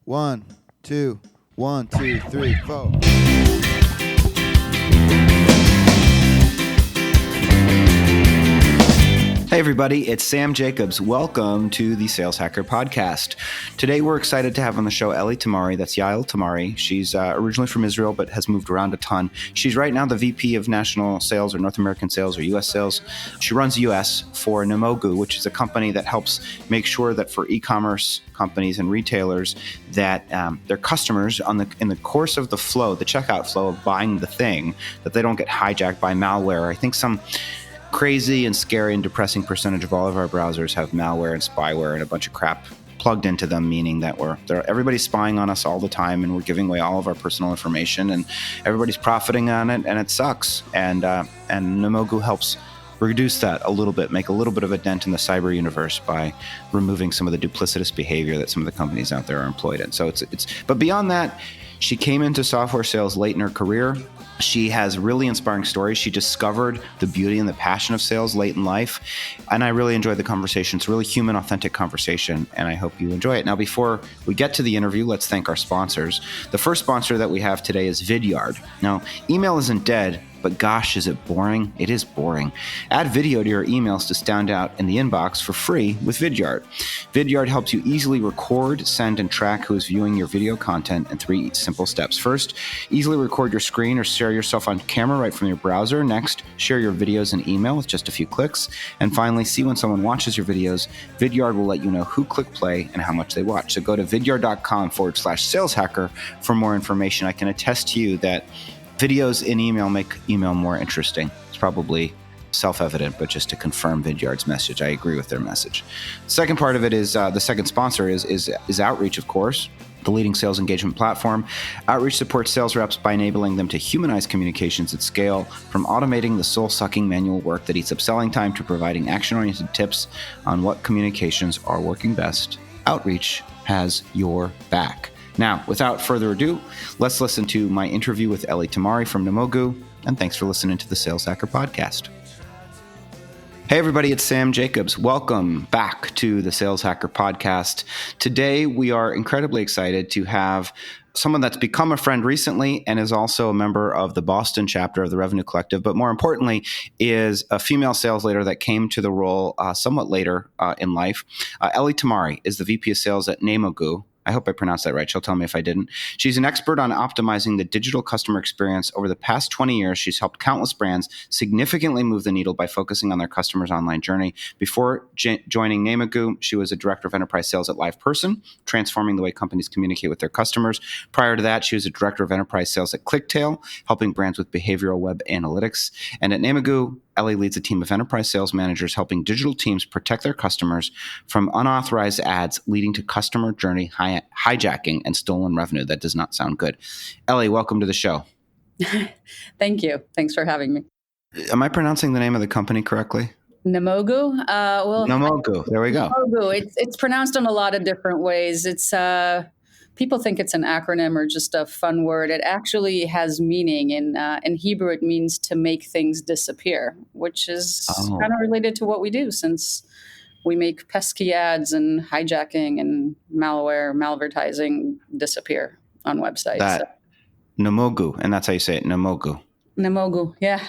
One, two, 1, 2, 3, 4. Hey everybody, it's Sam Jacobs. Welcome to the Sales Hacker Podcast. Today we're excited to have on the show Ellie Tamari. That's Yael Tamari. She's originally from Israel but has moved around a ton. She's right now the VP of National Sales or North American Sales or U.S. Sales. She runs U.S. for Namogoo, which is a company that helps make sure that for e-commerce companies and retailers that their customers in the course of the flow, the checkout flow of buying the thing, that they don't get hijacked by malware. I think some crazy and scary and depressing percentage of all of our browsers have malware and spyware and a bunch of crap plugged into them, meaning that everybody's spying on us all the time and we're giving away all of our personal information and everybody's profiting on it, and it sucks. And Namogoo helps reduce that a little bit, make a little bit of a dent in the cyber universe by removing some of the duplicitous behavior that some of the companies out there are employed in. So but beyond that, she came into software sales late in her career. She has really inspiring stories. She discovered the beauty and the passion of sales late in life. And I really enjoyed the conversation. It's a really human, authentic conversation, and I hope you enjoy it. Now, before we get to the interview, let's thank our sponsors. The first sponsor that we have today is Vidyard. Now, email isn't dead, but gosh, is it boring? It is boring. Add video to your emails to stand out in the inbox for free with Vidyard. Vidyard helps you easily record, send, and track who is viewing your video content in 3 simple steps. First, easily record your screen or share yourself on camera right from your browser. Next, share your videos and email with just a few clicks. And finally, see when someone watches your videos. Vidyard will let you know who clicked play and how much they watch. So go to vidyard.com/saleshacker for more information. I can attest to you that videos in email make email more interesting. It's probably self-evident, but just to confirm Vidyard's message, I agree with their message. The second part of it is the second sponsor is Outreach, of course, the leading sales engagement platform. Outreach supports sales reps by enabling them to humanize communications at scale, from automating the soul-sucking manual work that eats up selling time to providing action-oriented tips on what communications are working best. Outreach has your back. Now, without further ado, let's listen to my interview with Ellie Tamari from Namogoo, and thanks for listening to the Sales Hacker Podcast. Hey everybody, it's Sam Jacobs. Welcome back to the Sales Hacker Podcast. Today, we are incredibly excited to have someone that's become a friend recently and is also a member of the Boston chapter of the Revenue Collective, but more importantly, is a female sales leader that came to the role somewhat later in life. Ellie Tamari is the VP of Sales at Namogoo. I hope I pronounced that right. She'll tell me if I didn't. She's an expert on optimizing the digital customer experience. Over the past 20 years, she's helped countless brands significantly move the needle by focusing on their customers' online journey. Before joining Namogoo, she was a director of enterprise sales at LivePerson, transforming the way companies communicate with their customers. Prior to that, she was a director of enterprise sales at ClickTail, helping brands with behavioral web analytics. And at Namogoo, Ellie leads a team of enterprise sales managers helping digital teams protect their customers from unauthorized ads leading to customer journey hijacking and stolen revenue. That does not sound good. Ellie, welcome to the show. Thank you. Thanks for having me. Am I pronouncing the name of the company correctly? Namogoo? Namogoo. There we go. Namogoo. It's pronounced in a lot of different ways. It's people think it's an acronym or just a fun word. It actually has meaning. In Hebrew, it means to make things disappear, which is kind of related to what we do, since we make pesky ads and hijacking and malvertising disappear on websites. Namogoo, and that's how you say it, Namogoo. Namogoo, yeah.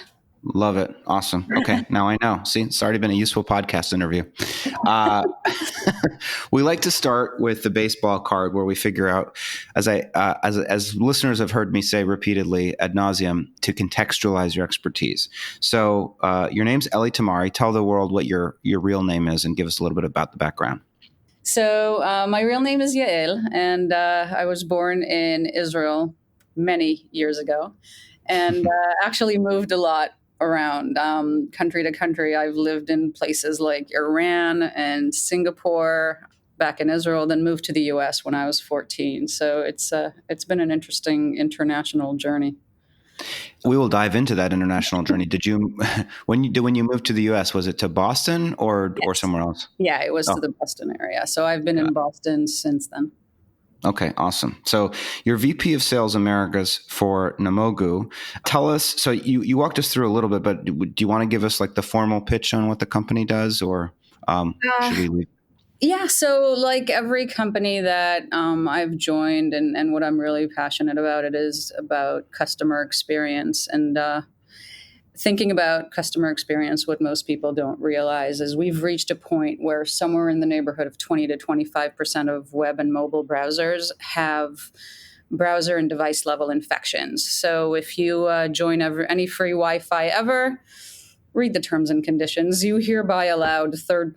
Love it. Awesome. Okay, now I know. See, it's already been a useful podcast interview. We like to start with the baseball card, where we figure out, as listeners have heard me say repeatedly ad nauseum, to contextualize your expertise. So your name's Ellie Tamari. Tell the world what your real name is and give us a little bit about the background. So my real name is Yael, and I was born in Israel many years ago, and actually moved a lot around country to country. I've lived in places like Iran and Singapore, back in Israel, then moved to the U.S. when I was 14. So it's been an interesting international journey. We will dive into that international journey. Did you, when you moved to the U.S., was it to Boston or somewhere else? Yeah, it was to the Boston area. So I've been in Boston since then. Okay, awesome. So you're VP of Sales Americas for Namogoo. Tell us, so you walked us through a little bit, but do you want to give us like the formal pitch on what the company does, or should we leave? Yeah, so like every company that I've joined, and what I'm really passionate about, it is about customer experience. And thinking about customer experience, what most people don't realize is we've reached a point where somewhere in the neighborhood of 20 to 25% of web and mobile browsers have browser and device level infections. So if you join any free Wi-Fi ever, read the terms and conditions. You hereby allow third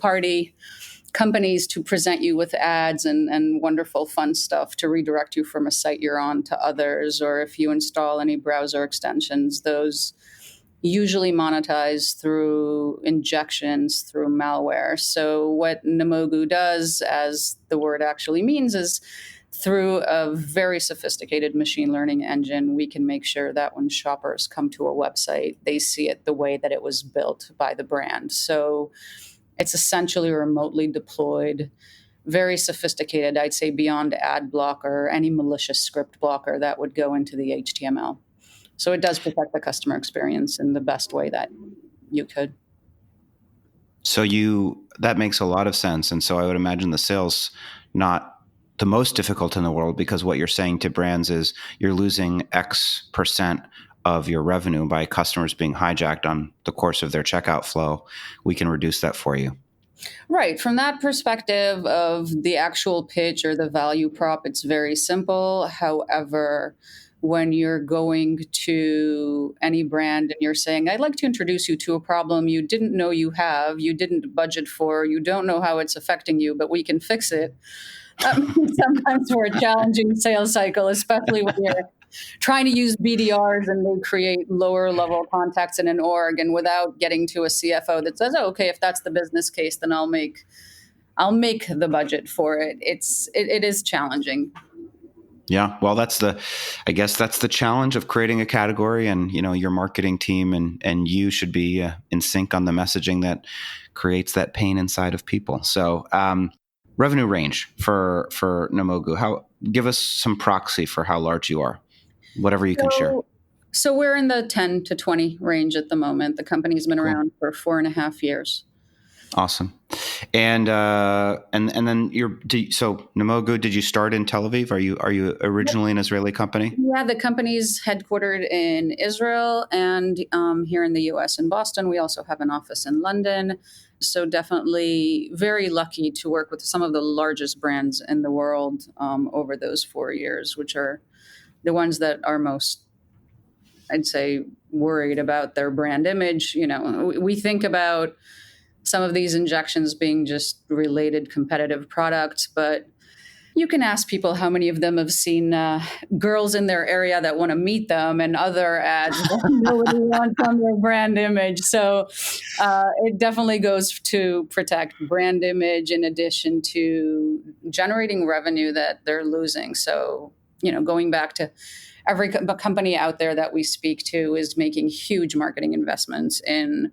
party companies to present you with ads and wonderful fun stuff to redirect you from a site you're on to others. Or if you install any browser extensions, those usually monetize through injections through malware. So what Namogoo does, as the word actually means, is through a very sophisticated machine learning engine, we can make sure that when shoppers come to a website, they see it the way that it was built by the brand. So it's essentially remotely deployed, very sophisticated, I'd say beyond ad blocker, any malicious script blocker that would go into the HTML. So it does protect the customer experience in the best way that you could. So that makes a lot of sense. And so I would imagine the sales not the most difficult in the world, because what you're saying to brands is you're losing X% of your revenue by customers being hijacked on the course of their checkout flow. We can reduce that for you. Right. From that perspective of the actual pitch or the value prop, it's very simple. However, when you're going to any brand and you're saying, I'd like to introduce you to a problem you didn't know you have, you didn't budget for, you don't know how it's affecting you, but we can fix it. That means sometimes for a challenging sales cycle, especially when you're trying to use BDRs and they create lower level contacts in an org, and without getting to a CFO that says, oh, okay, if that's the business case, then I'll make the budget for it. It is challenging. Yeah, well, I guess that's the challenge of creating a category, and your marketing team and you should be in sync on the messaging that creates that pain inside of people. So, revenue range for Namogoo. Give us some proxy for how large you are, whatever you can share. So we're in the 10 to 20 range at the moment. The company's been Cool. around for 4.5 years. Awesome. And then so Namogoo, did you start in Tel Aviv? Are you originally an Israeli company? Yeah, the company's headquartered in Israel and here in the U.S. in Boston. We also have an office in London. So definitely very lucky to work with some of the largest brands in the world over those 4 years, which are the ones that are most, I'd say, worried about their brand image. We think about some of these injections being just related competitive products, but you can ask people how many of them have seen girls in their area that want to meet them and other ads that nobody wants on their brand image. So it definitely goes to protect brand image in addition to generating revenue that they're losing. So, going back to every company out there that we speak to is making huge marketing investments in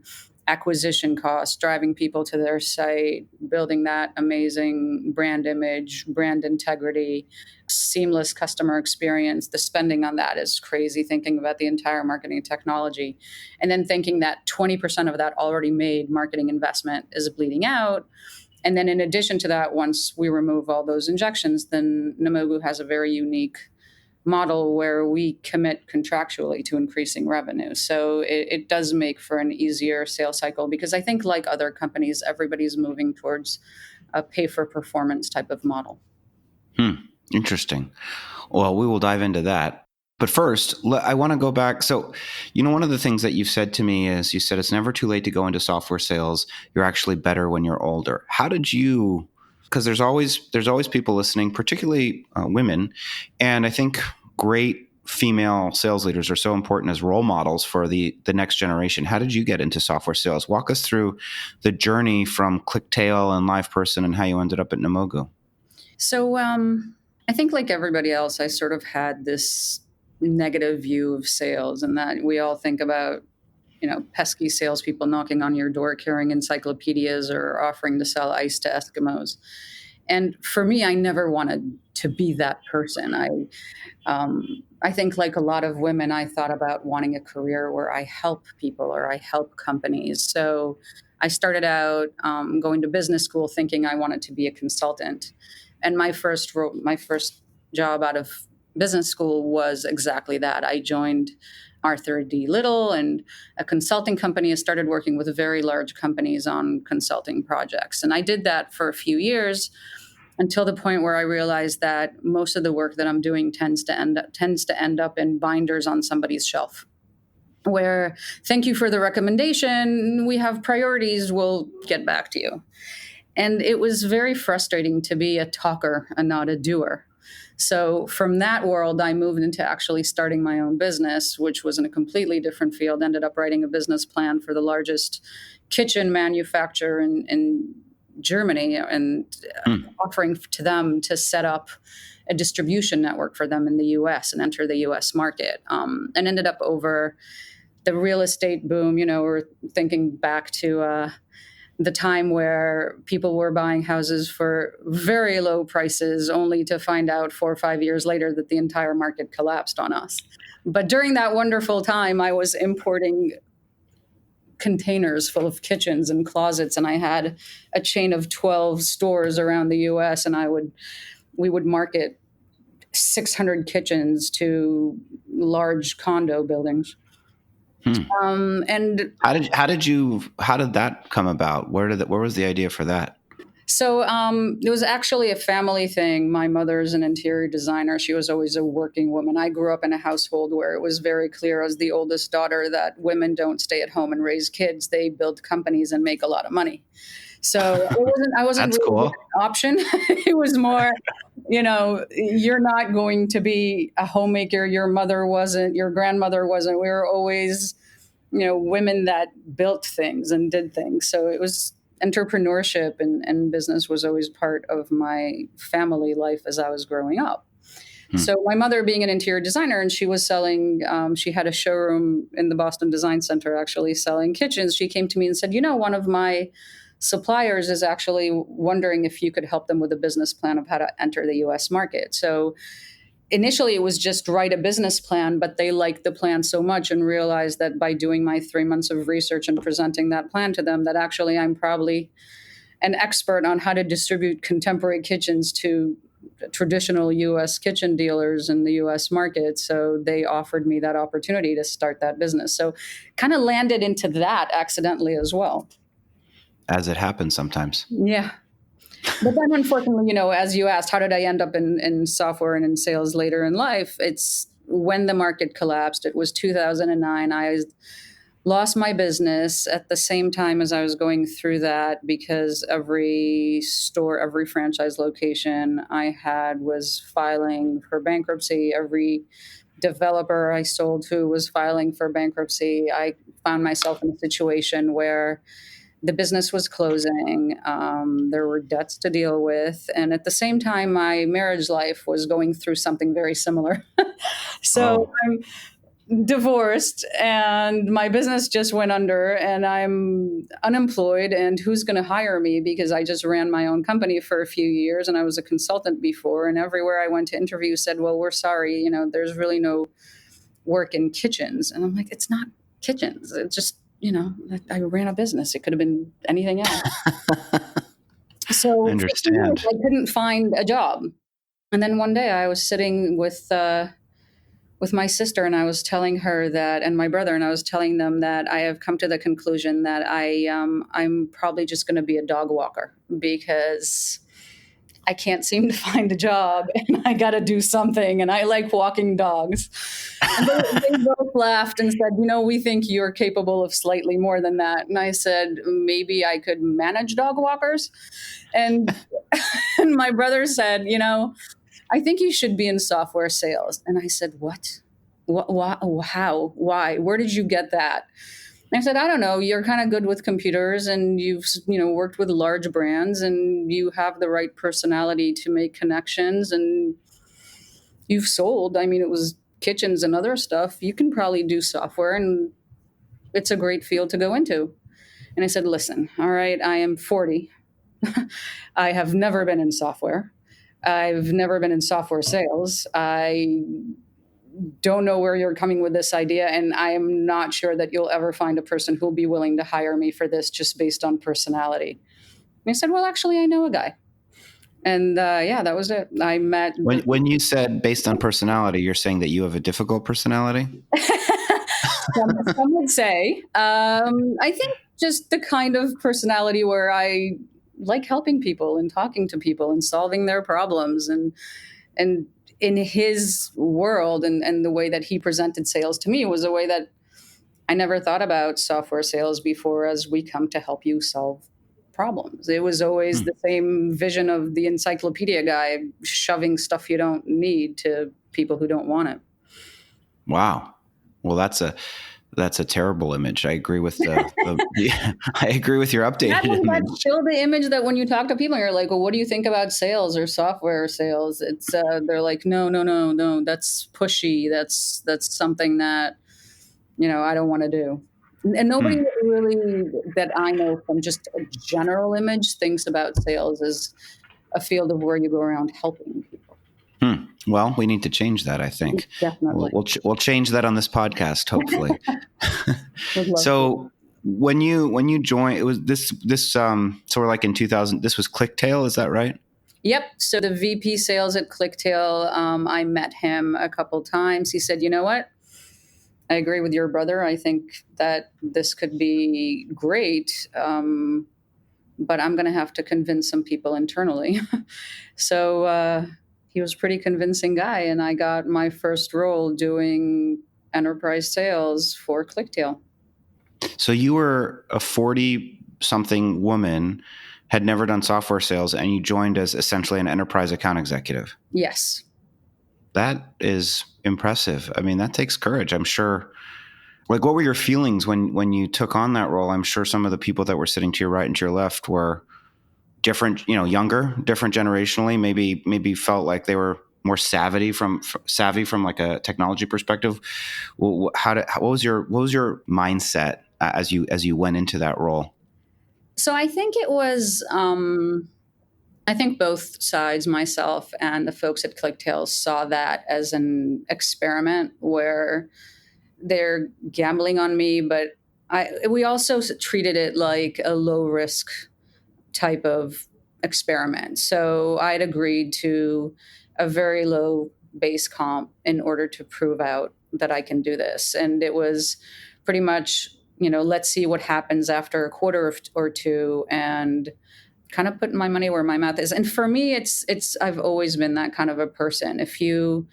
acquisition costs, driving people to their site, building that amazing brand image, brand integrity, seamless customer experience. The spending on that is crazy, thinking about the entire marketing technology. And then thinking that 20% of that already made marketing investment is bleeding out. And then in addition to that, once we remove all those injections, then Namogoo has a very unique model where we commit contractually to increasing revenue. So it does make for an easier sales cycle, because I think, like other companies, everybody's moving towards a pay for performance type of model. Interesting. Well, we will dive into that. But first, I want to go back. So, one of the things that you've said to me is you said it's never too late to go into software sales. You're actually better when you're older. How did you? Because there's always people listening, particularly women, and I think great female sales leaders are so important as role models for the next generation. How did you get into software sales? Walk us through the journey from ClickTail and LivePerson and how you ended up at Namogoo. So I think, like everybody else, I sort of had this negative view of sales, and that we all think about pesky salespeople knocking on your door carrying encyclopedias or offering to sell ice to Eskimos. And for me, I never wanted to be that person. I think, like a lot of women, I thought about wanting a career where I help people or I help companies. So I started out going to business school thinking I wanted to be a consultant. And my first job out of business school was exactly that. I joined Arthur D. Little and a consulting company. I started working with very large companies on consulting projects. And I did that for a few years until the point where I realized that most of the work that I'm doing tends to end up in binders on somebody's shelf. Where, thank you for the recommendation, we have priorities, we'll get back to you. And it was very frustrating to be a talker and not a doer. So from that world, I moved into actually starting my own business, which was in a completely different field. Ended up writing a business plan for the largest kitchen manufacturer in Germany and offering to them to set up a distribution network for them in the US and enter the US market. And ended up over the real estate boom, we're thinking back to the time where people were buying houses for very low prices only to find out 4 or 5 years later that the entire market collapsed on us. But during that wonderful time, I was importing containers full of kitchens and closets, and I had a chain of 12 stores around the US, and we would market 600 kitchens to large condo buildings. And how did that come about? Where was the idea for that? So it was actually a family thing. My mother's an interior designer. She was always a working woman. I grew up in a household where it was very clear as the oldest daughter that women don't stay at home and raise kids. They build companies and make a lot of money. So I wasn't That's really cool. an option. It was more, you're not going to be a homemaker. Your mother wasn't, your grandmother wasn't. We were always, women that built things and did things. So it was entrepreneurship and business was always part of my family life as I was growing up. So my mother being an interior designer, and she was selling, she had a showroom in the Boston Design Center actually selling kitchens. She came to me and said, one of my suppliers is actually wondering if you could help them with a business plan of how to enter the US market. So initially it was just write a business plan, but they liked the plan so much and realized that by doing my 3 months of research and presenting that plan to them, that actually I'm probably an expert on how to distribute contemporary kitchens to traditional US kitchen dealers in the US market. So they offered me that opportunity to start that business. So kind of landed into that accidentally as well. As it happens sometimes. Yeah. But then unfortunately, as you asked, how did I end up in software and in sales later in life? It's when the market collapsed. It was 2009. I lost my business at the same time as I was going through that because every store, every franchise location I had was filing for bankruptcy. Every developer I sold to was filing for bankruptcy. I found myself in a situation where the business was closing. There were debts to deal with. And at the same time, my marriage life was going through something very similar. So I'm divorced and my business just went under and I'm unemployed. And who's going to hire me? Because I just ran my own company for a few years and I was a consultant before. And everywhere I went to interview said, well, we're sorry, there's really no work in kitchens. And I'm like, it's not kitchens. It's just, I ran a business. It could have been anything else. So I understand. I couldn't find a job. And then one day I was sitting with my sister and I was telling her that, and my brother, and I was telling them that I have come to the conclusion that I'm probably just going to be a dog walker because I can't seem to find a job and I got to do something. And I like walking dogs. And they both laughed and said, we think you're capable of slightly more than that. And I said, maybe I could manage dog walkers. And, and my brother said, I think you should be in software sales. And I said, what? How? Why? Where did you get that? And I said, I don't know. You're kind of good with computers and you've, worked with large brands and you have the right personality to make connections and you've sold. I mean, it was kitchens and other stuff. You can probably do software and it's a great field to go into. And I said, listen, all right, I am 40. I have never been in software. I've never been in software sales. I don't know where you're coming with this idea, and I am not sure that you'll ever find a person who'll be willing to hire me for this just based on personality. And I said, well, actually, I know a guy. And yeah, that was it. I met. When you said based on personality, you're saying that you have a difficult personality? Some would say. I think just the kind of personality where I like helping people and talking to people and solving their problems, and in his world and the way that he presented sales to me was a way that I never thought about software sales before, as we come to help you solve problems. It was always the same vision of the encyclopedia guy shoving stuff you don't need to people who don't want it. Wow. Well, that's a terrible image. I agree with I agree with your updated image. That's still the image that when you talk to people, you're like, well, what do you think about sales or software sales? It's they're like, no, that's pushy. That's something that, I don't want to do. And nobody really that I know from just a general image thinks about sales as a field of where you go around helping people. Well, we need to change that, I think. Definitely. We'll change that on this podcast, hopefully. So when you joined, it was this so we're like in 2000, this was ClickTail, is that right? Yep. So the VP sales at ClickTail, I met him a couple times. He said, you know what? I agree with your brother. I think that this could be great, but I'm going to have to convince some people internally. So he was a pretty convincing guy, and I got my first role doing enterprise sales for ClickTail. So you were a 40-something woman, had never done software sales, and you joined as essentially an enterprise account executive. Yes. That is impressive. I mean, that takes courage, I'm sure. Like, what were your feelings when you took on that role? I'm sure some of the people that were sitting to your right and to your left were different, younger, different generationally, maybe felt like they were more savvy from like a technology perspective. What was your mindset as you went into that role? So I think it was, I think both sides, myself and the folks at ClickTail, saw that as an experiment where they're gambling on me, but we also treated it like a low risk type of experiment. So I'd agreed to a very low base comp in order to prove out that I can do this. And it was pretty much, let's see what happens after a quarter or two, and kind of putting my money where my mouth is. And for me, it's I've always been that kind of a person. If you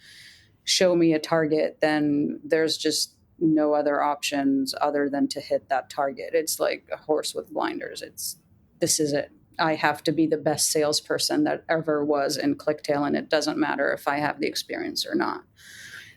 show me a target, then there's just no other options other than to hit that target. It's like a horse with blinders. This is it. I have to be the best salesperson that ever was in ClickTail, and it doesn't matter if I have the experience or not.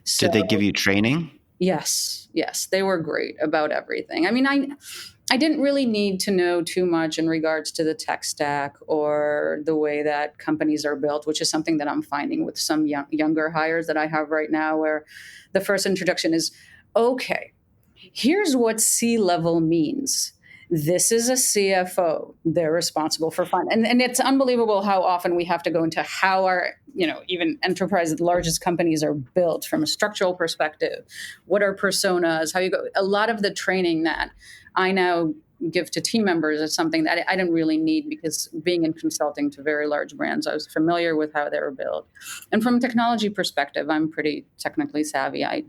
So, did they give you training? Yes. They were great about everything. I mean, I didn't really need to know too much in regards to the tech stack or the way that companies are built, which is something that I'm finding with some younger hires that I have right now, where the first introduction is, okay, here's what C-level means. This is a CFO. They're responsible for finance. And it's unbelievable how often we have to go into how our, even enterprise, the largest companies are built from a structural perspective. What are personas? How you go? A lot of the training that I now give to team members is something that I didn't really need, because being in consulting to very large brands, I was familiar with how they were built. And from a technology perspective, I'm pretty technically savvy. I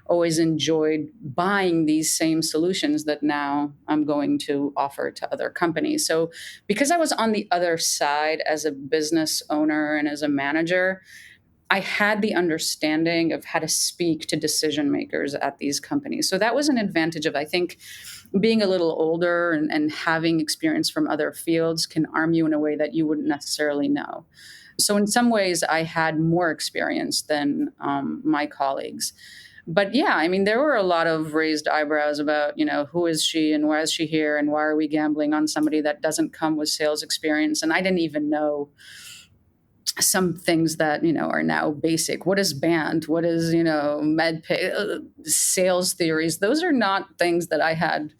always enjoyed buying these same solutions that now I'm going to offer to other companies. So because I was on the other side as a business owner and as a manager, I had the understanding of how to speak to decision makers at these companies. So that was an advantage of, I think, being a little older and having experience from other fields can arm you in a way that you wouldn't necessarily know. So in some ways, I had more experience than my colleagues. But yeah, I mean, there were a lot of raised eyebrows about, who is she and why is she here and why are we gambling on somebody that doesn't come with sales experience? And I didn't even know some things that, are now basic. What is band? What is, med pay, sales theories? Those are not things that I had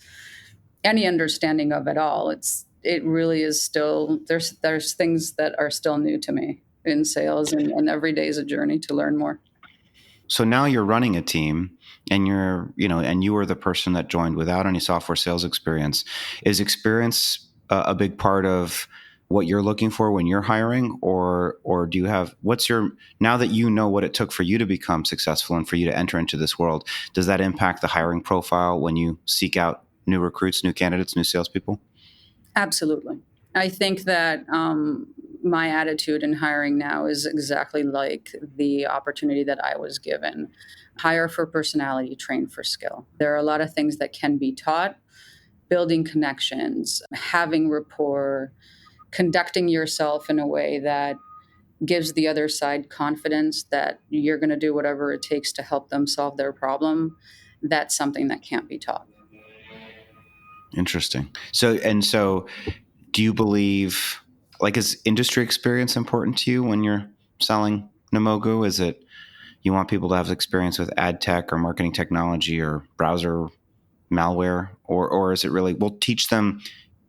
any understanding of at all. It really is still, there's things that are still new to me in sales, and every day is a journey to learn more. so now you're running a team, and and you were the person that joined without any software sales experience. Is experience a big part of what you're looking for when you're hiring, or do you have, now that you know what it took for you to become successful and for you to enter into this world, does that impact the hiring profile when you seek out new recruits, new candidates, new salespeople? Absolutely. I think that my attitude in hiring now is exactly like the opportunity that I was given. Hire for personality, train for skill. There are a lot of things that can be taught: building connections, having rapport, conducting yourself in a way that gives the other side confidence that you're going to do whatever it takes to help them solve their problem. That's something that can't be taught. Interesting. So do you believe, like, is industry experience important to you when you're selling Namogoo? Is it, you want people to have experience with ad tech or marketing technology or browser malware, or is it really, we'll teach them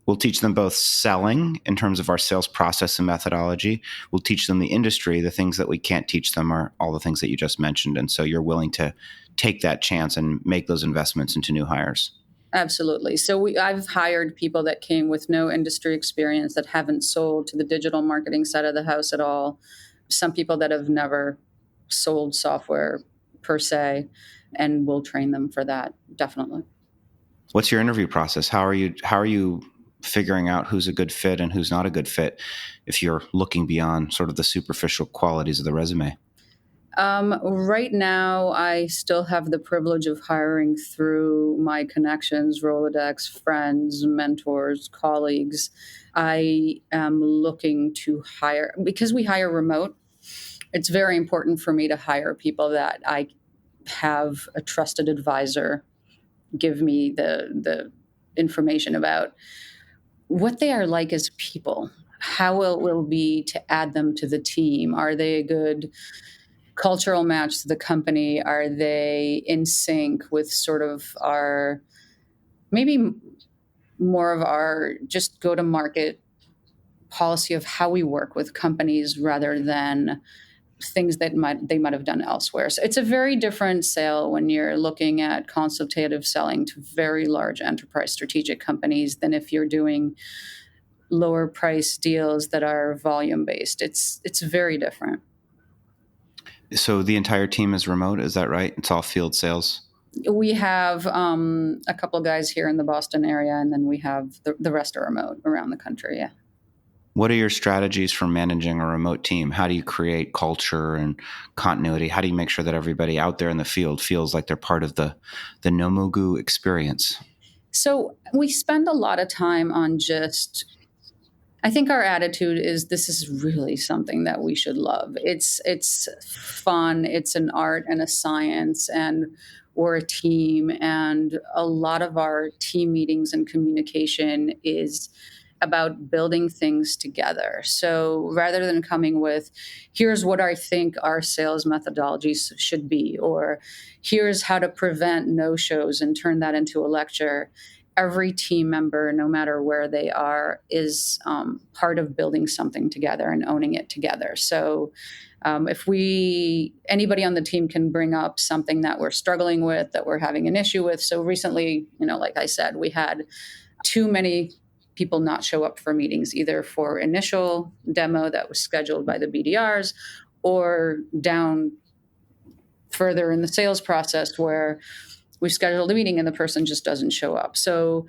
both selling in terms of our sales process and methodology. We'll teach them the industry. The things that we can't teach them are all the things that you just mentioned. And so you're willing to take that chance and make those investments into new hires. Absolutely. So I've hired people that came with no industry experience, that haven't sold to the digital marketing side of the house at all. Some people that have never sold software per se, and we'll train them for that. Definitely. What's your interview process? How are you figuring out who's a good fit and who's not a good fit if you're looking beyond sort of the superficial qualities of the resume? Right now, I still have the privilege of hiring through my connections, Rolodex, friends, mentors, colleagues. I am looking to hire, because we hire remote. It's very important for me to hire people that I have a trusted advisor give me the information about what they are like as people, how it will be to add them to the team. Are they a good cultural match to the company? Are they in sync with sort of our, maybe more of our just go to market policy of how we work with companies rather than things that they might have done elsewhere. So it's a very different sale when you're looking at consultative selling to very large enterprise strategic companies than if you're doing lower price deals that are volume based. It's very different. So the entire team is remote, is that right? It's all field sales? We have a couple of guys here in the Boston area, and then we have the rest are remote around the country. Yeah. What are your strategies for managing a remote team? How do you create culture and continuity? How do you make sure that everybody out there in the field feels like they're part of the Namogoo experience? So we spend a lot of time on just, I think our attitude is this is really something that we should love. It's fun, it's an art and a science, and we're a team. And a lot of our team meetings and communication is about building things together. So rather than coming with, here's what I think our sales methodologies should be, or here's how to prevent no-shows and turn that into a lecture, every team member, no matter where they are, is part of building something together and owning it together. So if anybody on the team can bring up something that we're struggling with, that we're having an issue with. So recently, like I said, we had too many people not show up for meetings, either for initial demo that was scheduled by the BDRs, or down further in the sales process where we've scheduled a meeting and the person just doesn't show up. So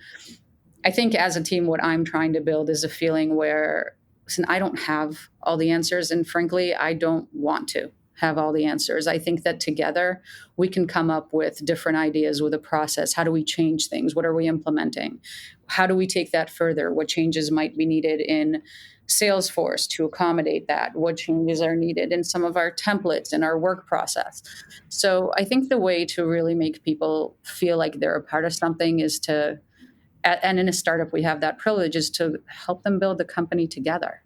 I think as a team, what I'm trying to build is a feeling where, listen, I don't have all the answers. And frankly, I don't want to have all the answers. I think that together we can come up with different ideas with a process. How do we change things? What are we implementing? How do we take that further? What changes might be needed in Salesforce to accommodate that? What changes are needed in some of our templates and our work process? So I think the way to really make people feel like they're a part of something is to, and in a startup we have that privilege, is to help them build the company together.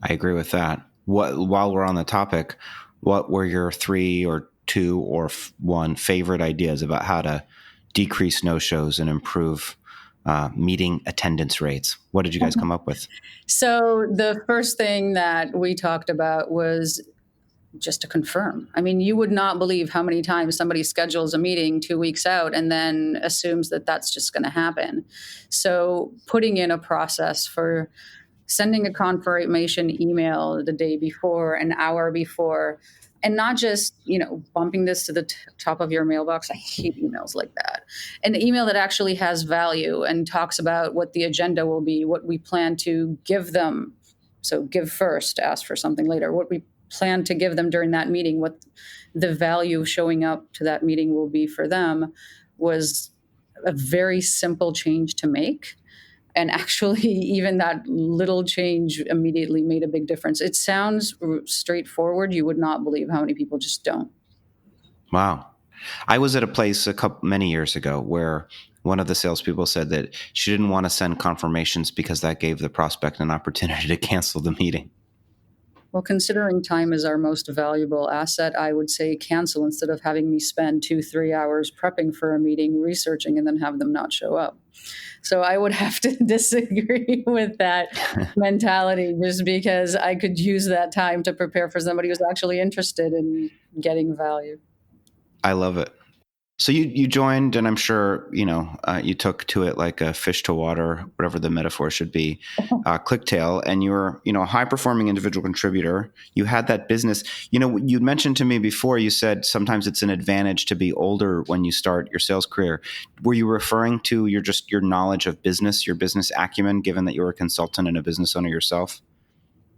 I agree with that. While we're on the topic, what were your 3 or 2 or 1 favorite ideas about how to decrease no-shows and improve meeting attendance rates? What did you guys come up with? So the first thing that we talked about was just to confirm. I mean, you would not believe how many times somebody schedules a meeting 2 weeks out and then assumes that that's just going to happen. So putting in a process for sending a confirmation email the day before, an hour before, and not just, bumping this to the top of your mailbox. I hate emails like that. An email that actually has value and talks about what the agenda will be, what we plan to give them. So give first, ask for something later. What we plan to give them during that meeting, what the value showing up to that meeting will be for them, was a very simple change to make. And actually, even that little change immediately made a big difference. It sounds straightforward. You would not believe how many people just don't. Wow. I was at a place many years ago where one of the salespeople said that she didn't want to send confirmations because that gave the prospect an opportunity to cancel the meeting. Well, considering time is our most valuable asset, I would say cancel instead of having me spend 2-3 hours prepping for a meeting, researching, and then have them not show up. So I would have to disagree with that mentality, just because I could use that time to prepare for somebody who's actually interested in getting value. I love it. So you joined, and I'm sure, you took to it like a fish to water, whatever the metaphor should be, Clicktail, and you were, a high-performing individual contributor. You had that business. You mentioned to me before, you said sometimes it's an advantage to be older when you start your sales career. Were you referring to your knowledge of business, your business acumen, given that you were a consultant and a business owner yourself?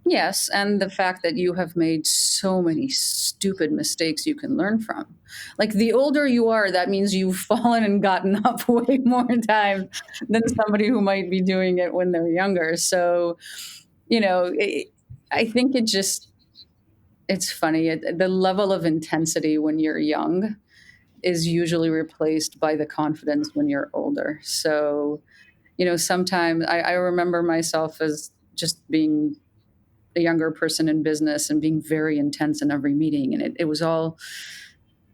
Yes, and the fact that you have made so many stupid mistakes you can learn from. Like, the older you are, that means you've fallen and gotten up way more time than somebody who might be doing it when they're younger. So, I think it's funny. The level of intensity when you're young is usually replaced by the confidence when you're older. So, sometimes I remember myself as just being a younger person in business and being very intense in every meeting. And it was all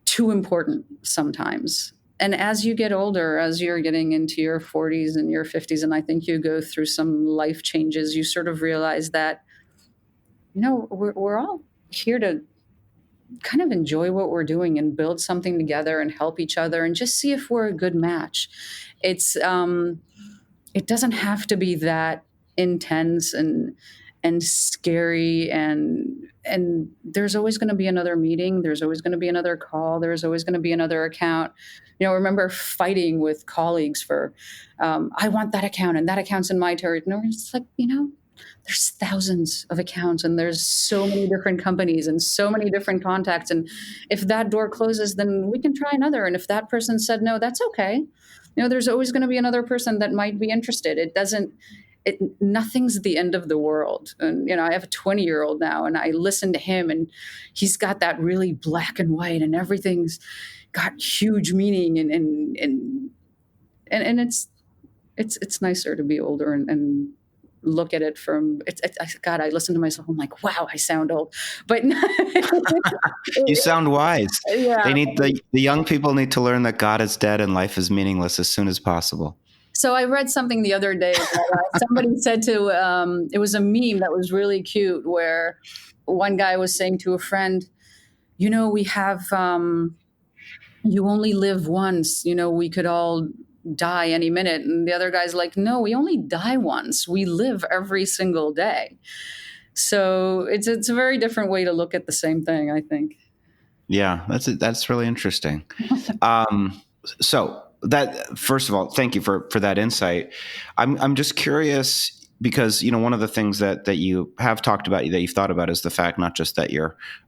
too important sometimes. And as you get older, as you're getting into your 40s and your 50s, and I think you go through some life changes, you sort of realize that, we're all here to kind of enjoy what we're doing and build something together and help each other and just see if we're a good match. It doesn't have to be that intense and scary, and there's always going to be another meeting, there's always going to be another call, there's always going to be another account. I remember fighting with colleagues for I want that account and that account's in my territory. No, it's like, there's thousands of accounts and there's so many different companies and so many different contacts, and if that door closes, then we can try another, and if that person said no, that's okay. There's always going to be another person that might be interested. Nothing's the end of the world. And, I have a 20-year-old now, and I listen to him, and he's got that really black and white, and everything's got huge meaning. And it's nicer to be older and look at it from, God, I listen to myself. I'm like, wow, I sound old, but you sound wise. Yeah. The young people need to learn that God is dead and life is meaningless as soon as possible. So I read something the other day that somebody said it was a meme that was really cute, where one guy was saying to a friend, we have, you only live once, we could all die any minute. And the other guy's like, no, we only die once. We live every single day. So it's a very different way to look at the same thing, I think. Yeah, that's really interesting. So that, first of all, thank you for that insight. I'm just curious because, one of the things that you have talked about, that you've thought about, is the fact not just that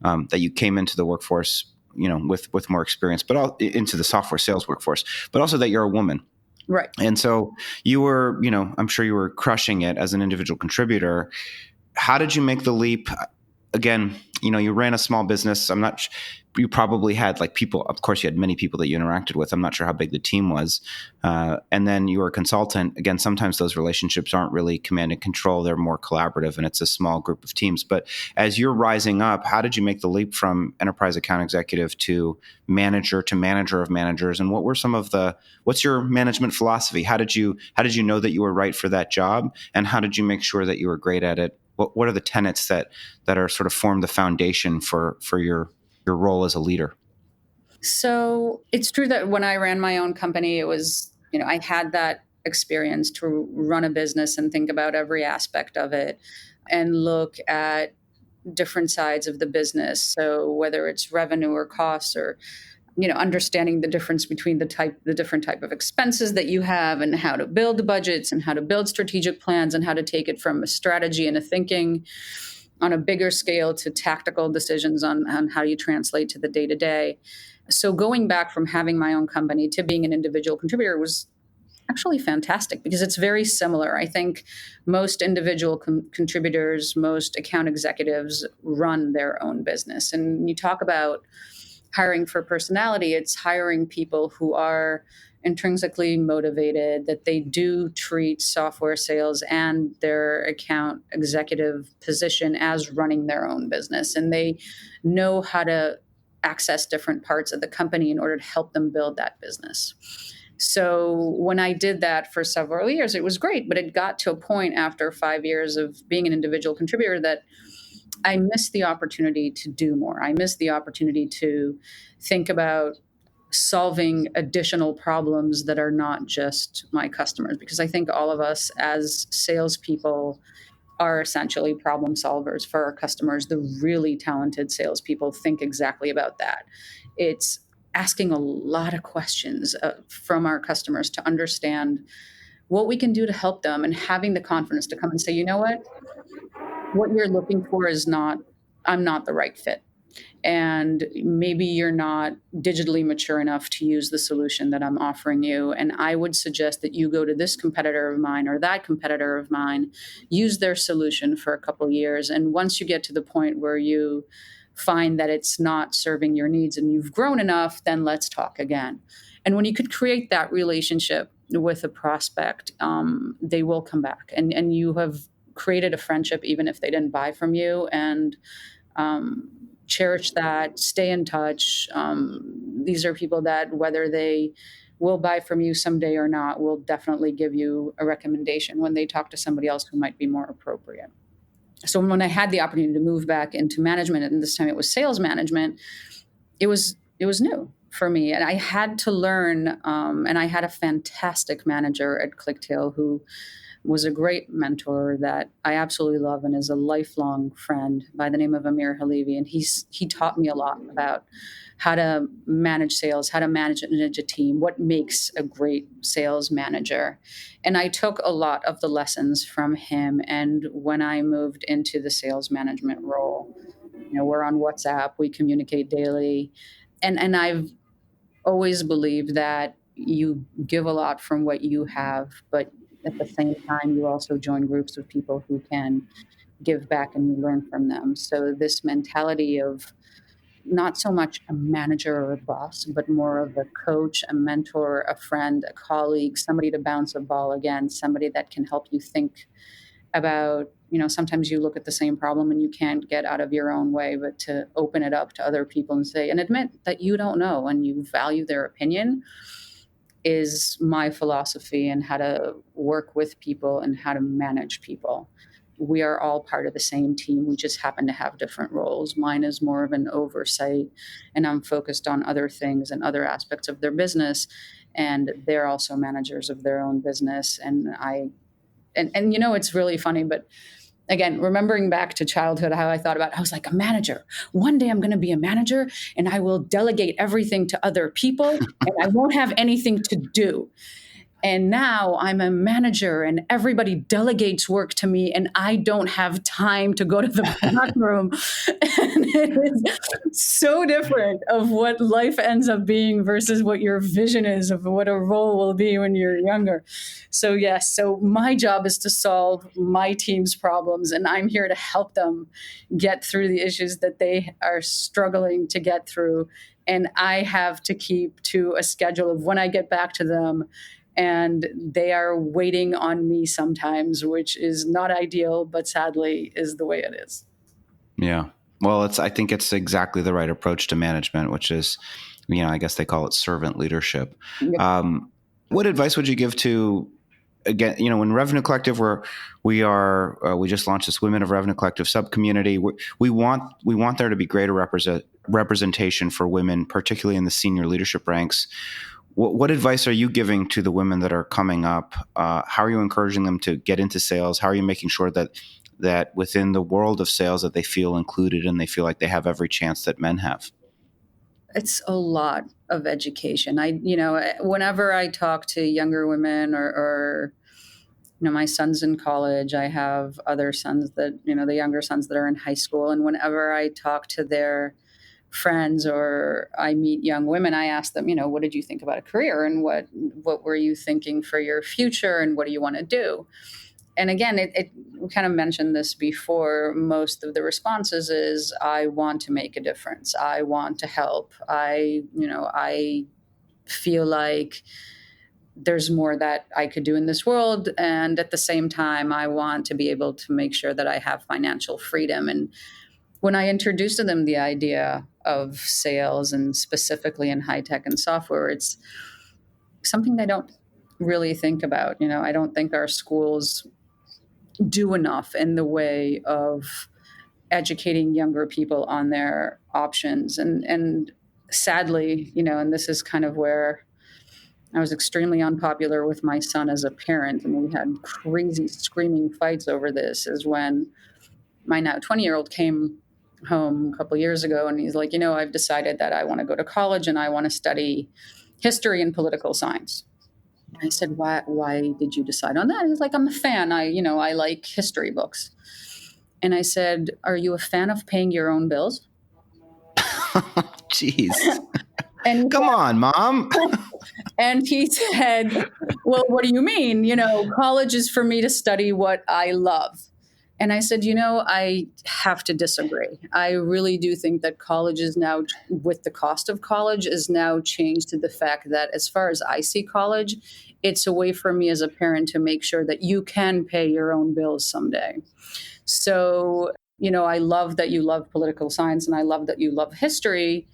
that you came into the workforce, with more experience, but into the software sales workforce, but also that you're a woman. Right. And so you were, I'm sure you were crushing it as an individual contributor. How did you make the leap? Again, you ran a small business. You probably had people, of course you had many people that you interacted with. I'm not sure how big the team was. And then you were a consultant. Again, sometimes those relationships aren't really command and control. They're more collaborative, and it's a small group of teams. But as you're rising up, how did you make the leap from enterprise account executive to manager of managers? And what's your management philosophy? How did you know that you were right for that job? And how did you make sure that you were great at it What are the tenets that are sort of form the foundation for your role as a leader? So it's true that when I ran my own company, it was, I had that experience to run a business and think about every aspect of it and look at different sides of the business. So whether it's revenue or costs or understanding the difference between the different type of expenses that you have and how to build the budgets and how to build strategic plans and how to take it from a strategy and a thinking on a bigger scale to tactical decisions on how you translate to the day to day. So going back from having my own company to being an individual contributor was actually fantastic because it's very similar. I think most individual contributors, most account executives run their own business. And you talk about hiring for personality, it's hiring people who are intrinsically motivated, that they do treat software sales and their account executive position as running their own business. And they know how to access different parts of the company in order to help them build that business. So when I did that for several years, it was great. But it got to a point after 5 years of being an individual contributor that I missed the opportunity to do more. I missed the opportunity to think about solving additional problems that are not just my customers, because I think all of us as salespeople are essentially problem solvers for our customers. The really talented salespeople think exactly about that. It's asking a lot of questions from our customers to understand what we can do to help them and having the confidence to come and say, you know what you're looking for is not, I'm not the right fit. And maybe you're not digitally mature enough to use the solution that I'm offering you. And I would suggest that you go to this competitor of mine or that competitor of mine, use their solution for a couple of years. And once you get to the point where you find that it's not serving your needs and you've grown enough, then let's talk again. And when you could create that relationship with a prospect, they will come back. And you have created a friendship even if they didn't buy from you. And cherish that, stay in touch. These are people that, whether they will buy from you someday or not, will definitely give you a recommendation when they talk to somebody else who might be more appropriate. So when I had the opportunity to move back into management, and this time it was sales management, it was new for me. And I had to learn, and I had a fantastic manager at Clicktail who was a great mentor that I absolutely love and is a lifelong friend by the name of Amir Halevi. And he taught me a lot about how to manage sales, how to manage a team, what makes a great sales manager. And I took a lot of the lessons from him. And when I moved into the sales management role, we're on WhatsApp, we communicate daily. And I've always believed that you give a lot from what you have, but at the same time, you also join groups of people who can give back and you learn from them. So this mentality of not so much a manager or a boss, but more of a coach, a mentor, a friend, a colleague, somebody to bounce a ball against, somebody that can help you think about, sometimes you look at the same problem and you can't get out of your own way, but to open it up to other people and say, and admit that you don't know and you value their opinion is my philosophy and how to work with people and how to manage people. We are all part of the same team. We just happen to have different roles. Mine is more of an oversight, and I'm focused on other things and other aspects of their business. And they're also managers of their own business. And it's really funny, but again, remembering back to childhood, how I thought about it, I was like, a manager. One day I'm going to be a manager and I will delegate everything to other people and I won't have anything to do. And now I'm a manager and everybody delegates work to me and I don't have time to go to the back room. And it is so different of what life ends up being versus what your vision is of what a role will be when you're younger. So yes, so my job is to solve my team's problems and I'm here to help them get through the issues that they are struggling to get through. And I have to keep to a schedule of when I get back to them. And they are waiting on me sometimes, which is not ideal, but sadly is the way it is. Yeah. Well, I think it's exactly the right approach to management, which is, I guess they call it servant leadership. Yep. What advice would you give to again, in Revenue Collective, we just launched this Women of Revenue Collective sub community. We want there to be greater representation for women, particularly in the senior leadership ranks. What advice are you giving to the women that are coming up? How are you encouraging them to get into sales? How are you making sure that within the world of sales that they feel included and they feel like they have every chance that men have? It's a lot of education. Whenever I talk to younger women or my son's in college, I have other sons that, the younger sons that are in high school. And whenever I talk to their friends or I meet young women, I ask them, what did you think about a career, and what were you thinking for your future, and what do you want to do? And again, we kind of mentioned this before. Most of the responses is, I want to make a difference. I want to help. I feel like there's more that I could do in this world. And at the same time, I want to be able to make sure that I have financial freedom. And when I introduced to them the idea of sales, and specifically in high tech and software, it's something they don't really think about. I don't think our schools do enough in the way of educating younger people on their options. And sadly, and this is kind of where I was extremely unpopular with my son as a parent, and we had crazy screaming fights over this, is when my now 20-year-old came home a couple years ago, and he's like, I've decided that I want to go to college and I want to study history and political science. I said, why did you decide on that? He's like, I'm a fan. I like history books. And I said, are you a fan of paying your own bills? Jeez. And come on, Mom. And he said, well, what do you mean? College is for me to study what I love. And I said, I have to disagree. I really do think that college is now, with the cost of college, is now changed to the fact that, as far as I see college, it's a way for me as a parent to make sure that you can pay your own bills someday. So, I love that you love political science, and I love that you love history.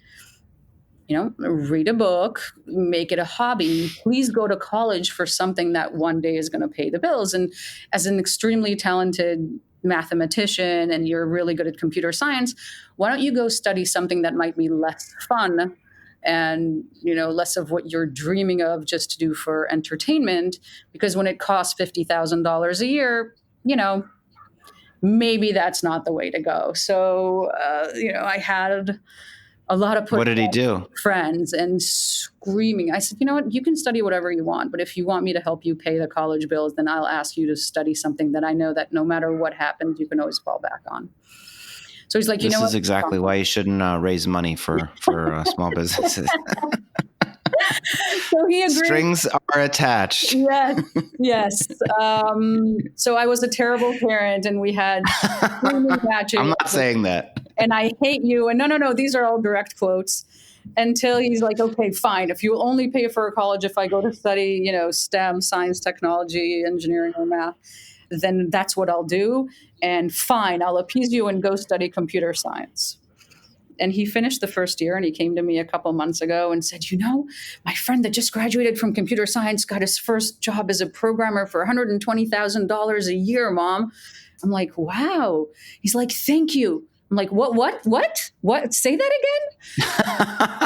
Read a book, make it a hobby. Please go to college for something that one day is going to pay the bills. And as an extremely talented mathematician, and you're really good at computer science, why don't you go study something that might be less fun and, less of what you're dreaming of just to do for entertainment? Because when it costs $50,000 a year, maybe that's not the way to go. So, I had a lot of pushback. What did he do? Friends and screaming. I said, you know what? You can study whatever you want, but if you want me to help you pay the college bills, then I'll ask you to study something that I know that no matter what happens, you can always fall back on. So he's like, this is exactly why you shouldn't raise money for small businesses. So he agreed. Strings are attached. Yes. So I was a terrible parent, and we had matches. I'm not saying that. And I hate you. And no, these are all direct quotes. Until he's like, okay, fine. If you only pay for a college if I go to study, STEM, science, technology, engineering, or math, then that's what I'll do. And fine, I'll appease you and go study computer science. And he finished the first year, and he came to me a couple months ago and said, my friend that just graduated from computer science got his first job as a programmer for $120,000 a year, Mom. I'm like, wow. He's like, thank you. I'm like, what? Say that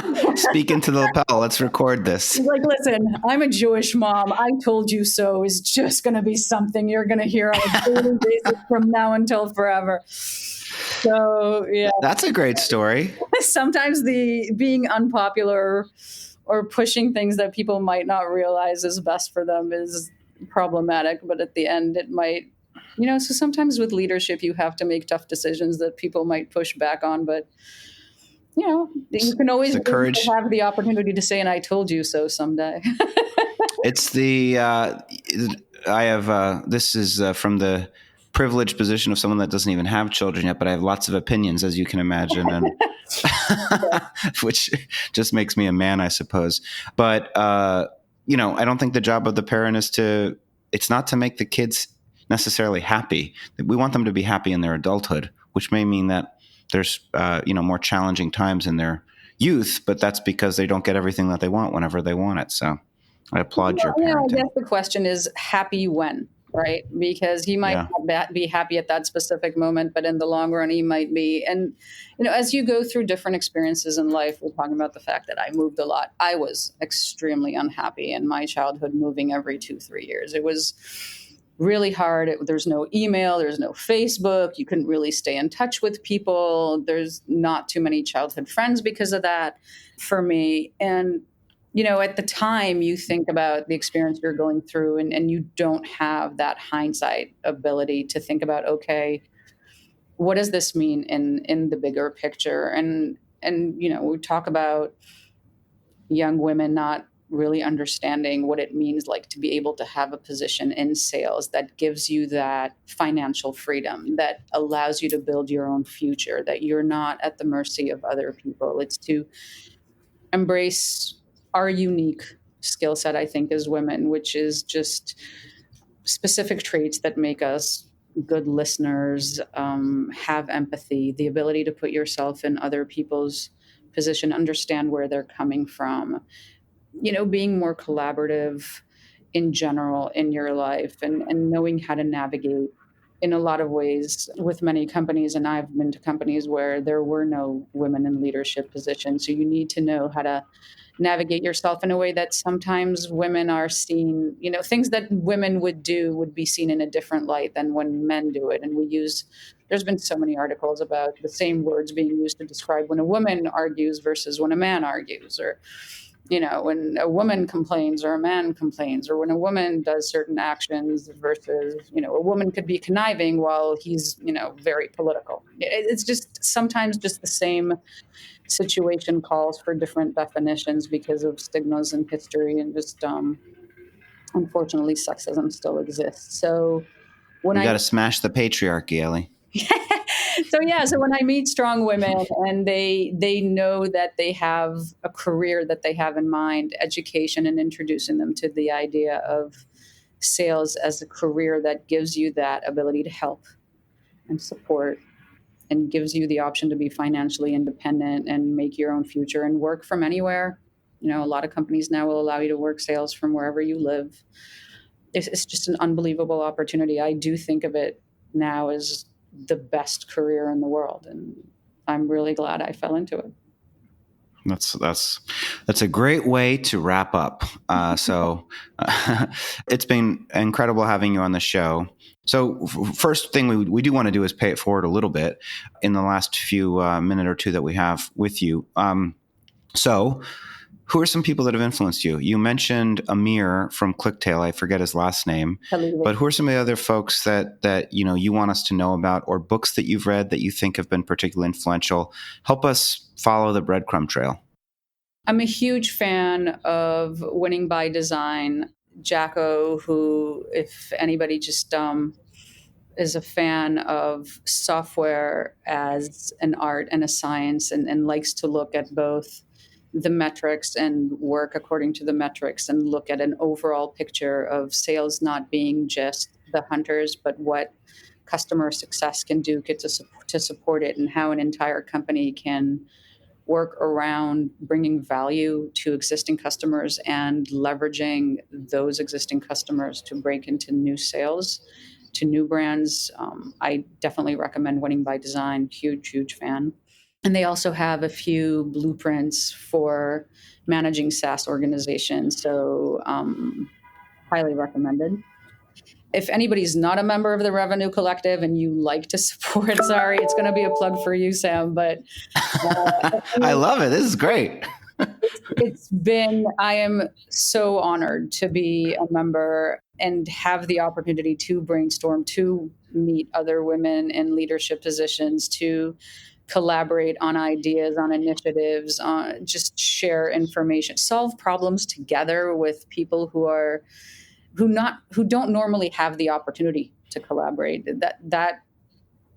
again? Speak into the lapel. Let's record this. He's like, listen, I'm a Jewish mom. I told you so is just going to be something you're going to hear on a daily basis from now until forever. So, yeah. That's a great story. Sometimes the being unpopular or pushing things that people might not realize is best for them is problematic, but at the end it might, so sometimes with leadership you have to make tough decisions that people might push back on, but you can always have the opportunity to say, and I told you so someday. It's the, this is from the privileged position of someone that doesn't even have children yet, but I have lots of opinions, as you can imagine, and which just makes me a man, I suppose. But, I don't think the job of the parent it's not to make the kids necessarily happy. We want them to be happy in their adulthood, which may mean that there's, more challenging times in their youth, but that's because they don't get everything that they want whenever they want it. So I applaud your I parenting. guess the question is happy when, right? Because he might Yeah. not be happy at that specific moment, but in the long run, he might be. And, as you go through different experiences in life, we're talking about the fact that I moved a lot. I was extremely unhappy in my childhood, moving every 2, 3 years. It was really hard. There's no email, there's no Facebook. You couldn't really stay in touch with people. There's not too many childhood friends because of that for me. And at the time, you think about the experience you're going through, and you don't have that hindsight ability to think about, okay, what does this mean in the bigger picture? And we talk about young women not really understanding what it means like to be able to have a position in sales that gives you that financial freedom, that allows you to build your own future, that you're not at the mercy of other people. It's to embrace our unique skill set, I think, as women, which is just specific traits that make us good listeners, have empathy, the ability to put yourself in other people's position, understand where they're coming from, being more collaborative in general in your life, and knowing how to navigate in a lot of ways with many companies. And I've been to companies where there were no women in leadership positions. So you need to know how to navigate yourself in a way that sometimes women are seen, things that women would do would be seen in a different light than when men do it. And there's been so many articles about the same words being used to describe when a woman argues versus when a man argues, or when a woman complains or a man complains, or when a woman does certain actions versus, a woman could be conniving while he's, very political. It's just sometimes just the same situation calls for different definitions because of stigmas in history, and just unfortunately sexism still exists. So when We I got to smash the patriarchy, Ellie. so when I meet strong women and they know that they have a career that they have in mind, education, and introducing them to the idea of sales as a career that gives you that ability to help and support, and gives you the option to be financially independent and make your own future and work from anywhere. A lot of companies now will allow you to work sales from wherever you live. It's just an unbelievable opportunity. I do think of it now as the best career in the world, and I'm really glad I fell into it. That's a great way to wrap up. It's been incredible having you on the show. So first thing we do want to do is pay it forward a little bit in the last few minute or two that we have with you. So who are some people that have influenced you? You mentioned Amir from Clicktail. I forget his last name, but who are some of the other folks that you want us to know about, or books that you've read that you think have been particularly influential? Help us follow the breadcrumb trail. I'm a huge fan of Winning by Design. Jacko, who, if anybody just is a fan of software as an art and a science, and likes to look at both the metrics and work according to the metrics, and look at an overall picture of sales not being just the hunters, but what customer success can do to support it, and how an entire company can work around bringing value to existing customers and leveraging those existing customers to break into new sales, to new brands. I definitely recommend Winning by Design. Huge, huge fan. And they also have a few blueprints for managing SaaS organizations. So highly recommended. If anybody's not a member of the Revenue Collective and you like to support, sorry, it's going to be a plug for you, Sam, but I love it. This is great. I am so honored to be a member and have the opportunity to brainstorm, to meet other women in leadership positions, to collaborate on ideas, on initiatives, on just share information, solve problems together with people who don't normally have the opportunity to collaborate. That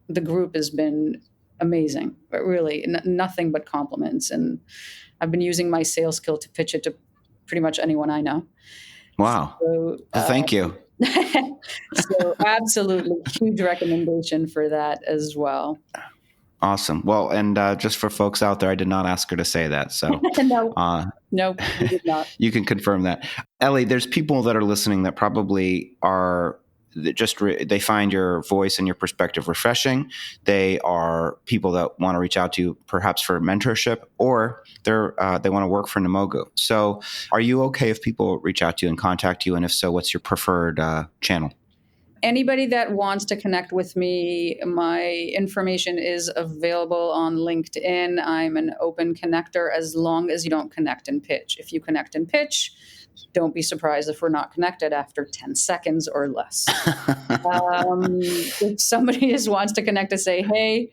the group has been amazing, but really nothing but compliments. And I've been using my sales skill to pitch it to pretty much anyone I know. Wow. So, Thank you. So absolutely huge recommendation for that as well. Awesome. Well, and just for folks out there, I did not ask her to say that. So No, we did not. you can confirm that. Ellie, there's people that are listening that probably are they find your voice and your perspective refreshing. They are people that want to reach out to you perhaps for mentorship, or they want to work for Namogoo. So are you okay if people reach out to you and contact you? And if so, what's your preferred channel? Anybody that wants to connect with me, my information is available on LinkedIn. I'm an open connector as long as you don't connect and pitch. If you connect and pitch, don't be surprised if we're not connected after 10 seconds or less. If somebody just wants to connect to say, hey,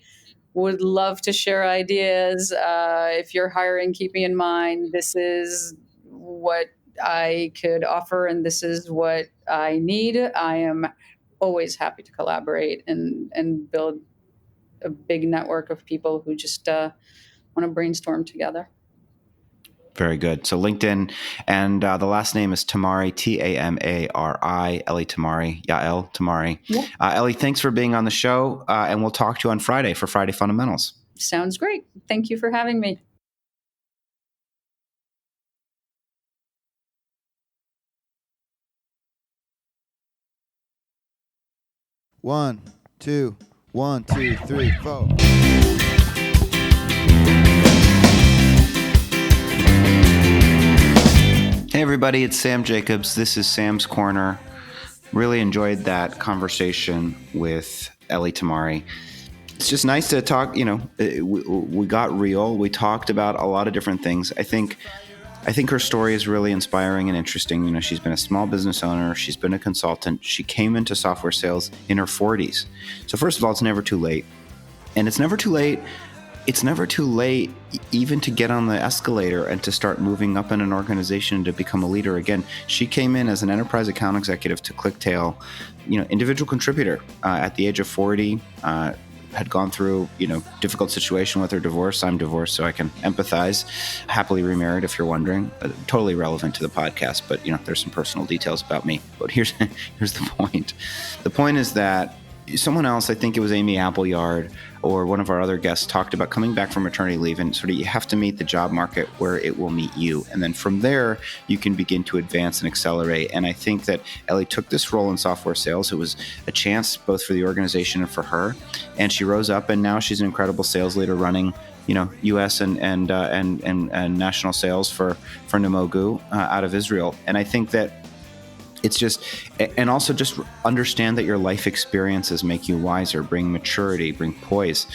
would love to share ideas. If you're hiring, keep me in mind. This is what I could offer, and this is what I need. I am always happy to collaborate and build a big network of people who just want to brainstorm together. Very good. So LinkedIn, and the last name is Tamari, Tamari, Ellie Tamari, Yael Tamari. Yeah. Ellie, thanks for being on the show, and we'll talk to you on Friday for Friday Fundamentals. Sounds great. Thank you for having me. One, two, 1, 2, 3, 4. Hey everybody, it's Sam Jacobs. This is Sam's Corner. Really enjoyed that conversation with Ellie Tamari. It's just nice to talk, we got real. We talked about a lot of different things. I think her story is really inspiring and interesting. She's been a small business owner. She's been a consultant. She came into software sales in her 40s. So first of all, it's never too late. And it's never too late. It's never too late even to get on the escalator and to start moving up in an organization to become a leader. Again, she came in as an enterprise account executive to ClickTail, individual contributor at the age of 40, had gone through, difficult situation with her divorce. I'm divorced, so I can empathize. Happily remarried, if you're wondering. Totally relevant to the podcast, but, there's some personal details about me. But here's the point. The point is that someone else, I think it was Amy Appleyard or one of our other guests, talked about coming back from maternity leave, and sort of you have to meet the job market where it will meet you. And then from there, you can begin to advance and accelerate. And I think that Ellie took this role in software sales. It was a chance both for the organization and for her. And she rose up, and now she's an incredible sales leader running U.S. and national sales for Namogoo out of Israel. And I think that it's just, and also just understand that your life experiences make you wiser, bring maturity, bring poise.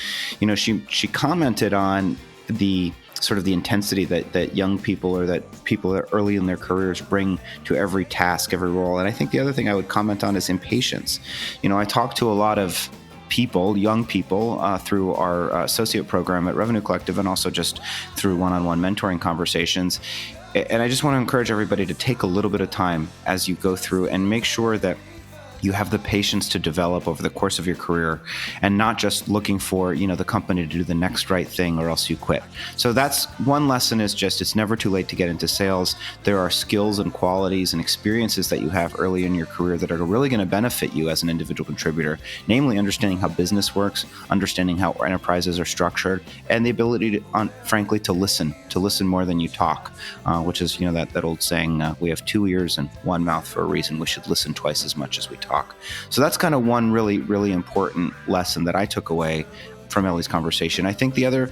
She commented on the sort of the intensity that young people or that people that are early in their careers bring to every task, every role. And I think the other thing I would comment on is impatience. I talk to a lot of people, young people, through our associate program at Revenue Collective, and also just through one-on-one mentoring conversations. And I just want to encourage everybody to take a little bit of time as you go through and make sure that you have the patience to develop over the course of your career, and not just looking for, the company to do the next right thing or else you quit. So that's one lesson, is just, it's never too late to get into sales. There are skills and qualities and experiences that you have early in your career that are really going to benefit you as an individual contributor, namely understanding how business works, understanding how enterprises are structured, and the ability to, frankly, to listen more than you talk, which is, that old saying, we have 2 ears and 1 mouth for a reason. We should listen twice as much as we talk. So that's kind of one really, really important lesson that I took away from Ellie's conversation. I think the other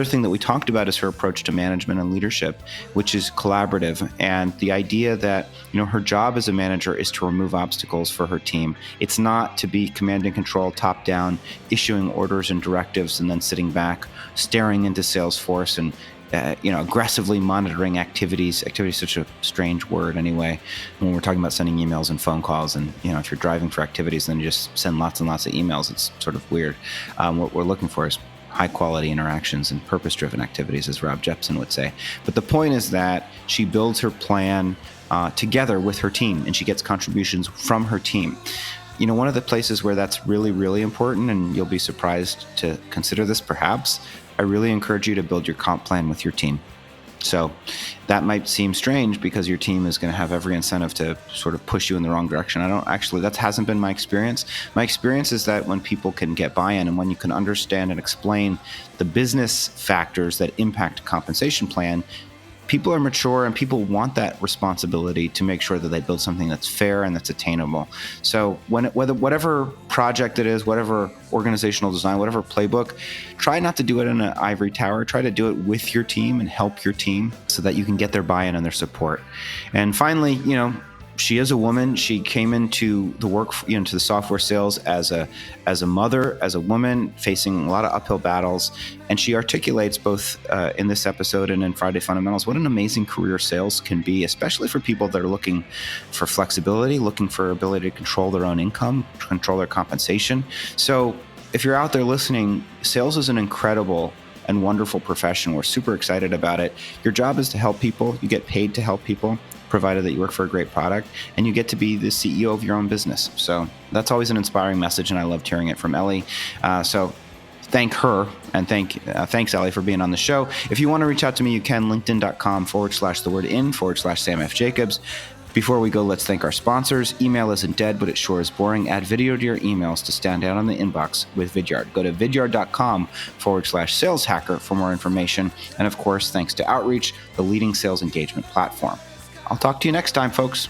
thing that we talked about is her approach to management and leadership, which is collaborative, and the idea that, her job as a manager is to remove obstacles for her team. It's not to be command and control, top down, issuing orders and directives and then sitting back, staring into Salesforce and aggressively monitoring activities. Activities is such a strange word anyway, when we're talking about sending emails and phone calls. And, if you're driving for activities, then you just send lots and lots of emails. It's sort of weird. What we're looking for is high quality interactions and purpose-driven activities, as Rob Jepson would say. But the point is that she builds her plan together with her team, and she gets contributions from her team. One of the places where that's really, really important, and you'll be surprised to consider this perhaps, I really encourage you to build your comp plan with your team. So that might seem strange because your team is going to have every incentive to sort of push you in the wrong direction. That hasn't been my experience. My experience is that when people can get buy-in and when you can understand and explain the business factors that impact a compensation plan, people are mature and people want that responsibility to make sure that they build something that's fair and that's attainable. So whatever project it is, whatever organizational design, whatever playbook, try not to do it in an ivory tower. Try to do it with your team and help your team so that you can get their buy-in and their support. And finally, she is a woman. She came into the work, to the software sales as a mother, as a woman, facing a lot of uphill battles. And she articulates both in this episode and in Friday Fundamentals what an amazing career sales can be, especially for people that are looking for flexibility, looking for ability to control their own income, control their compensation. So if you're out there listening, sales is an incredible and wonderful profession. We're super excited about it. Your job is to help people. You get paid to help people, provided that you work for a great product, and you get to be the CEO of your own business. So that's always an inspiring message, and I loved hearing it from Ellie. So thank her, and thanks, Ellie, for being on the show. If you want to reach out to me, you can, linkedin.com/Sam F. Jacobs. Before we go, let's thank our sponsors. Email isn't dead, but it sure is boring. Add video to your emails to stand out on the inbox with Vidyard. Go to vidyard.com/sales hacker for more information. And of course, thanks to Outreach, the leading sales engagement platform. I'll talk to you next time, folks.